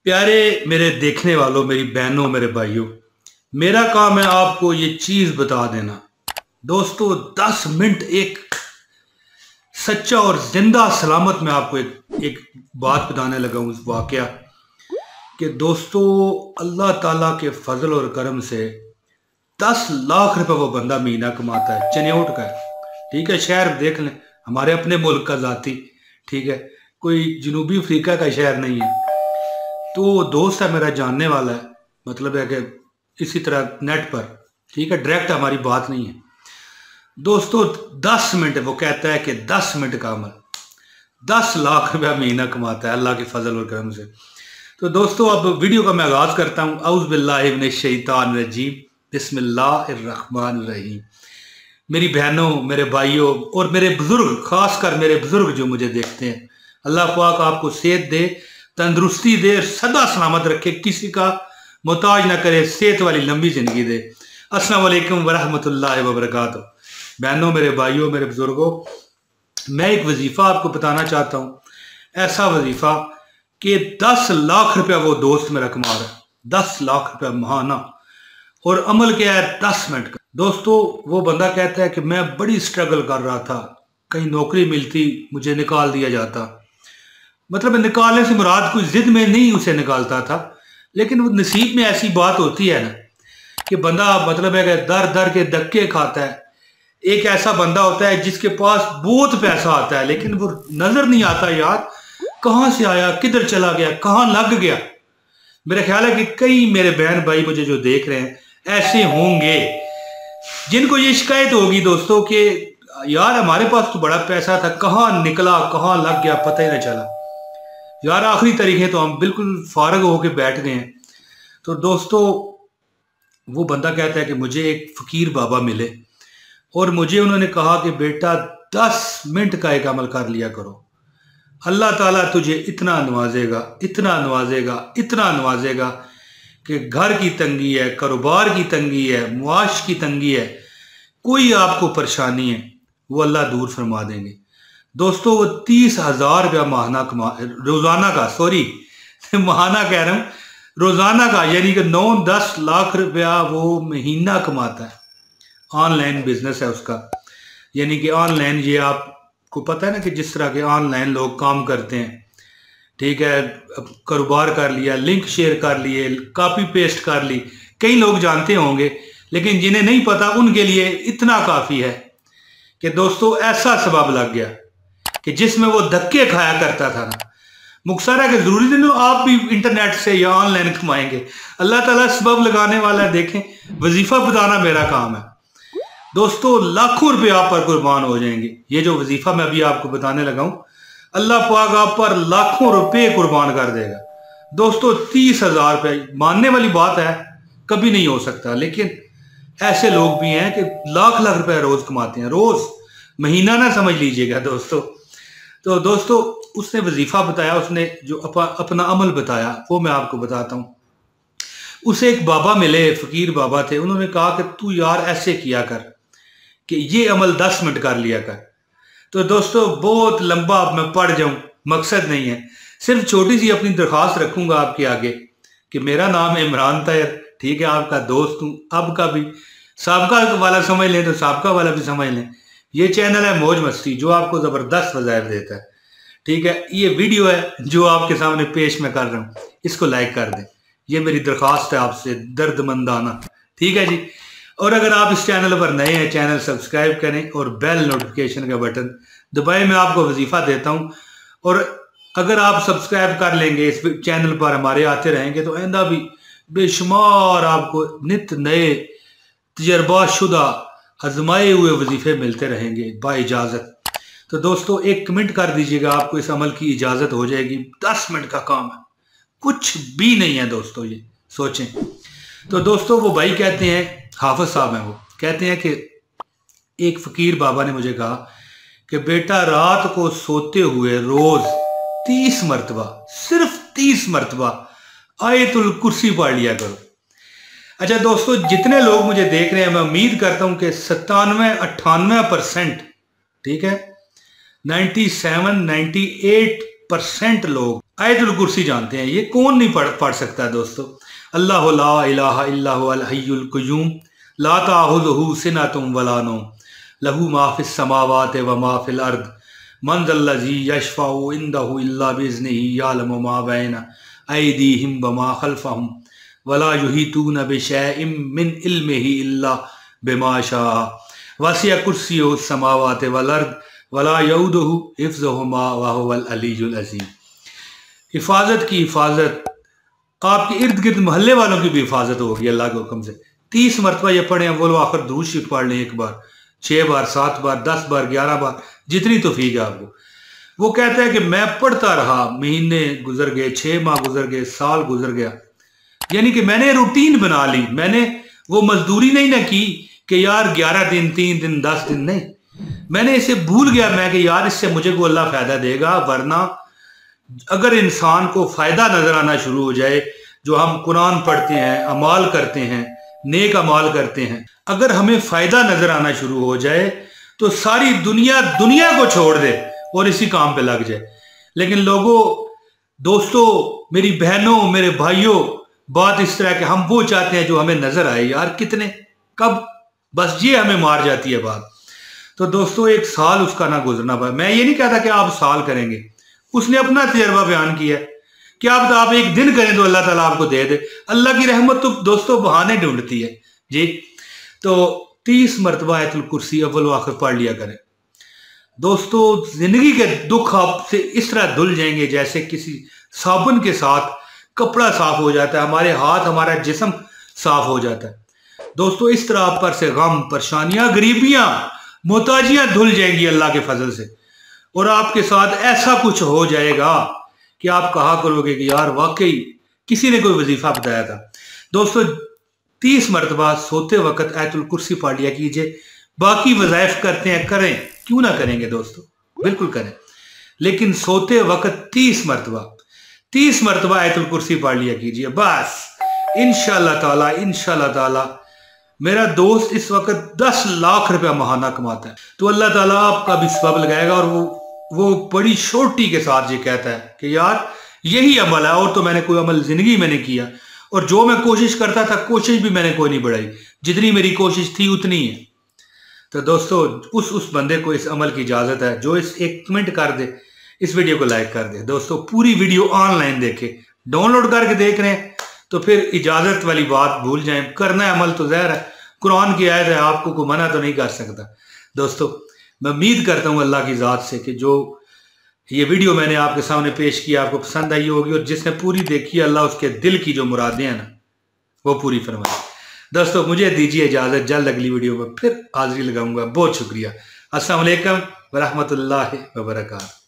प्यारे मेरे देखने वालों, मेरी बहनों, मेरे भाइयों, मेरा काम है आपको ये चीज बता देना। दोस्तों 10 मिनट एक सच्चा और जिंदा सलामत मैं आपको एक बात बताने लगा हूँ, इस वाकया कि दोस्तों अल्लाह ताला के फजल और करम से 10 लाख रुपए वो बंदा महीना कमाता है, चनियोट का है। ठीक है, शहर देख लें, हमारे अपने मुल्क का जाती, ठीक है, कोई जनूबी अफ्रीका का शहर नहीं है। तो दोस्त है मेरा, जानने वाला है, मतलब है कि इसी तरह नेट पर, ठीक है, डायरेक्ट हमारी बात नहीं है। दोस्तों 10 मिनट, वो कहता है कि 10 मिनट का अमल 10 लाख रुपया महीना कमाता है अल्लाह के फजल और करम से। तो दोस्तों अब वीडियो का मैं आगाज करता हूँ। औज़ु बिल्लाहि मिनश शैतानिर रजीम, बिस्मिल्लाहिर रहमानिर रहीम। मेरी बहनों, मेरे भाइयों और मेरे बुजुर्ग, खासकर मेरे बुजुर्ग जो मुझे देखते हैं, अल्लाह पाक आपको सेहत दे, तंदुरुस्ती दे, सदा सलामत रखे, किसी का मोहताज ना करे, सेहत वाली लंबी जिंदगी दे। अस्सलाम वालेकुम वरहमतुल्लाहि वबरकातुहू। बहनों, मेरे भाइयों, मेरे बुजुर्गों, मैं एक वजीफा आपको बताना चाहता हूँ, ऐसा वजीफा कि 10 लाख रुपया वो दोस्त मेरा कमा रहा है, 10 लाख रुपया महाना। और अमल क्या है? 10 मिनट का। दोस्तों वो बंदा कहता है कि मैं बड़ी स्ट्रगल कर रहा था, कहीं नौकरी मिलती मुझे निकाल दिया जाता। मतलब निकालने से मुराद कोई जिद में नहीं उसे निकालता था, लेकिन वो नसीब में ऐसी बात होती है ना कि बंदा, मतलब है कि दर दर के धक्के खाता है। एक ऐसा बंदा होता है जिसके पास बहुत पैसा आता है, लेकिन वो नजर नहीं आता यार कहां से आया, किधर चला गया, कहां लग गया। मेरा ख्याल है कि कई मेरे बहन भाई मुझे जो देख रहे हैं ऐसे होंगे जिनको ये शिकायत होगी दोस्तों कि यार हमारे पास तो बड़ा पैसा था, कहां निकला, कहां लग गया, पता ही ना चला। यार आखिरी तरीके तो हम बिल्कुल फारग होके बैठ गए हैं। तो दोस्तों वो बंदा कहता है कि मुझे एक फकीर बाबा मिले और मुझे उन्होंने कहा कि बेटा 10 मिनट का एक अमल कर लिया करो, अल्लाह ताला तुझे इतना नवाजेगा, इतना नवाजेगा, इतना नवाजेगा कि घर की तंगी है, कारोबार की तंगी है, मुआश की तंगी है, कोई आपको परेशानी है, वो अल्लाह दूर फरमा देंगे। दोस्तों वो 30,000 रुपया महाना कमा, रोजाना का, सॉरी महाना कह रहा हूँ, रोजाना का, यानी कि 9-10 लाख रुपया वो महीना कमाता है। ऑनलाइन बिजनेस है उसका, यानी कि ऑनलाइन, ये आपको पता है ना कि जिस तरह के ऑनलाइन लोग काम करते हैं, ठीक है, कारोबार कर लिया, लिंक शेयर कर लिए, कॉपी पेस्ट कर ली, कई लोग जानते होंगे, लेकिन जिन्हें नहीं पता उनके लिए इतना काफी है कि दोस्तों ऐसा सबब लग गया कि जिसमें वो धक्के खाया करता था ना, मुख्तसर है कि जरूरी नहीं आप भी इंटरनेट से या ऑनलाइन कमाएंगे, अल्लाह ताला सबब लगाने वाला है। देखें, वजीफा बताना मेरा काम है दोस्तों, लाखों रुपए आप पर कुर्बान हो जाएंगे। ये जो वजीफा मैं अभी आपको बताने लगा हूं, अल्लाह पाक आप पर लाखों रुपए कुर्बान कर देगा। दोस्तों 30,000 रुपए मानने वाली बात है, कभी नहीं हो सकता, लेकिन ऐसे लोग भी हैं कि लाख लाख रुपए रोज कमाते हैं, रोज, महीना ना समझ लीजिएगा दोस्तों। तो दोस्तों उसने वजीफा बताया, उसने जो अपना अमल बताया वो मैं आपको बताता हूँ। उसे एक बाबा मिले, फकीर बाबा थे, उन्होंने कहा कि तू यार ऐसे किया कर कि ये अमल 10 मिनट कर लिया कर। तो दोस्तों बहुत लंबा अब मैं पढ़ जाऊं, मकसद नहीं है, सिर्फ छोटी सी अपनी दरख्वास्त रखूंगा आपके आगे कि मेरा नाम है इमरान ताहिर, ठीक है, आपका दोस्त हूं, अब का भी, साबका वाला समझ लें तो साबका वाला भी समझ लें। ये चैनल है मौज मस्ती, जो आपको जबरदस्त वज़ाइफ देता है, ठीक है। ये वीडियो है जो आपके सामने पेश मैं कर रहा हूँ, इसको लाइक कर दें, ये मेरी दरख्वास्त है आपसे, दर्दमंदाना, ठीक है जी। और अगर आप इस चैनल पर नए हैं, चैनल सब्सक्राइब करें और बेल नोटिफिकेशन का बटन दबाएं। मैं आपको वजीफा देता हूं, और अगर आप सब्सक्राइब कर लेंगे, इस चैनल पर हमारे आते रहेंगे, तो आइंदा भी बेशुमार आपको नित नए तजर्बा शुदा आजमाए हुए वजीफे मिलते रहेंगे बा इजाजत। तो दोस्तों एक कमेंट कर दीजिएगा, आपको इस अमल की इजाजत हो जाएगी। 10 मिनट का काम है, कुछ भी नहीं है दोस्तों, ये सोचें। तो दोस्तों वो भाई कहते हैं, हाफिज साहब हैं, वो कहते हैं कि एक फकीर बाबा ने मुझे कहा कि बेटा रात को सोते हुए रोज 30 मरतबा, सिर्फ 30 मरतबा आयतुल कुर्सी पढ़ लिया करो। अच्छा दोस्तों, जितने लोग मुझे देख रहे हैं, मैं उम्मीद करता हूं कि 97-98%, ठीक है, 97-98 1% लोग आयतुल कुर्सी जानते हैं। ये कौन नहीं पढ़ सकता है दोस्तों। अल्लाह ला इलाहा इल्ला हुवल हय्युल क़य्यूम ला ताखुज़ुहु सिनतुम वला नौम लहू मा फिस समावाति व मा फिल अर्द मन ज़ल्लज़ी यशफ़अउ इंदहु इल्ला बिइज़्निही यअलमु मा बैना अयदीहिम व मा खल्फ़हुम वला युहीतूना बिशैइन मिन इल्मिही इल्ला बिमा शाअ वसिअ कुर्सियुहु समावाति वल अर्द वला यऊदुहु हिफ़्ज़ुहुमा व हुवल अलिय्युल अज़ीम। हिफाजत की हिफाजत, आपके इर्द गिर्द मोहल्ले वालों की भी हिफाजत होगी अल्लाह के हुक्म से। 30 मरतबा ये पढ़े, वो आखिर दुरूद शरीफ पढ़ लें, एक बार, 6 बार, 7 बार, 10 बार, 11 बार, जितनी तौफीक है आपको। वो कहता है कि मैं पढ़ता रहा, महीने गुजर गए, 6 माह गुजर गए, साल गुजर गया, यानी कि मैंने रूटीन बना ली। मैंने वो मजदूरी नहीं ना की कि यार 11 दिन, 3 दिन, 10 दिन, नहीं, मैंने इसे भूल गया मैं कि यार इससे मुझे को अल्लाह फायदा देगा। वरना अगर इंसान को फायदा नजर आना शुरू हो जाए, जो हम कुरान पढ़ते हैं, अमाल करते हैं, नेक अमाल करते हैं, अगर हमें फायदा नजर आना शुरू हो जाए तो सारी दुनिया को छोड़ दे और इसी काम पे लग जाए। लेकिन लोगों, दोस्तों, मेरी बहनों, मेरे भाइयों, बात इस तरह के हम वो चाहते हैं जो हमें नजर आए। यार कितने, कब, बस ये हमें मार जाती है बात। तो दोस्तों, एक साल उसका ना गुजरना पाए। मैं ये नहीं कहता कि आप साल करेंगे, उसने अपना तजर्बा बयान किया। क्या आप एक दिन करें तो अल्लाह ताला आपको दे दे। अल्लाह की रहमत तो दोस्तों बहाने ढूंढती है जी। तो 30 मरतबा आयतुल कुर्सी अव्वल व आखिर पढ़ लिया करें दोस्तों। जिंदगी के दुख आपसे इस तरह धुल जाएंगे जैसे किसी साबुन के साथ कपड़ा साफ हो जाता है, हमारे हाथ, हमारा जिस्म साफ हो जाता है दोस्तों। इस तरह आप पर से गम, परेशानियां, गरीबियां, मोहताजियां धुल जाएंगी अल्लाह के फजल से। और आपके साथ ऐसा कुछ हो जाएगा कि आप कहा करोगे कि यार वाकई किसी ने कोई वजीफा बताया था। दोस्तों, 30 मरतबा सोते वक्त आयतुल कुर्सी पढ़ लिया कीजिए। बाकी वज़ाइफ करते हैं, करें, क्यों ना करेंगे दोस्तों, बिल्कुल करें। लेकिन सोते वक्त 30 मरतबा आयतुल कुर्सी पढ़ लिया कीजिए बस। इंशाअल्लाह ताला मेरा दोस्त इस वक्त 10 लाख रुपया महाना कमाता है, तो अल्लाह ताला आपका भी सबब लगाएगा। और वो बड़ी छोटी के साथ ये कहता है कि यार यही अमल है, और तो मैंने कोई अमल जिंदगी में नहीं किया, और जो मैं कोशिश करता था, कोशिश भी मैंने कोई नहीं बढ़ाई, जितनी मेरी कोशिश थी उतनी है। तो दोस्तों, उस बंदे को इस अमल की इजाजत है जो इस एक कमेंट कर दे, इस वीडियो को लाइक कर दे। दोस्तों, पूरी वीडियो ऑनलाइन देखे, डाउनलोड करके देख रहे हैं तो फिर इजाजत वाली बात भूल जाएं। करना है अमल तो ज़ाहिर है, कुरान की आयत है, आपको कोई मना तो नहीं कर सकता। दोस्तों, मैं उम्मीद करता हूँ अल्लाह की ज़ात से कि जो ये वीडियो मैंने आपके सामने पेश किया आपको पसंद आई होगी, और जिसने पूरी देखी अल्लाह उसके दिल की जो मुरादें हैं ना वो पूरी फरमाए। दोस्तों, मुझे दीजिए इजाज़त, जल्द अगली वीडियो में फिर हाजिरी लगाऊंगा। बहुत शुक्रिया। अस्सलाम वालेकुम व रहमतुल्लाहि व बरकातहू।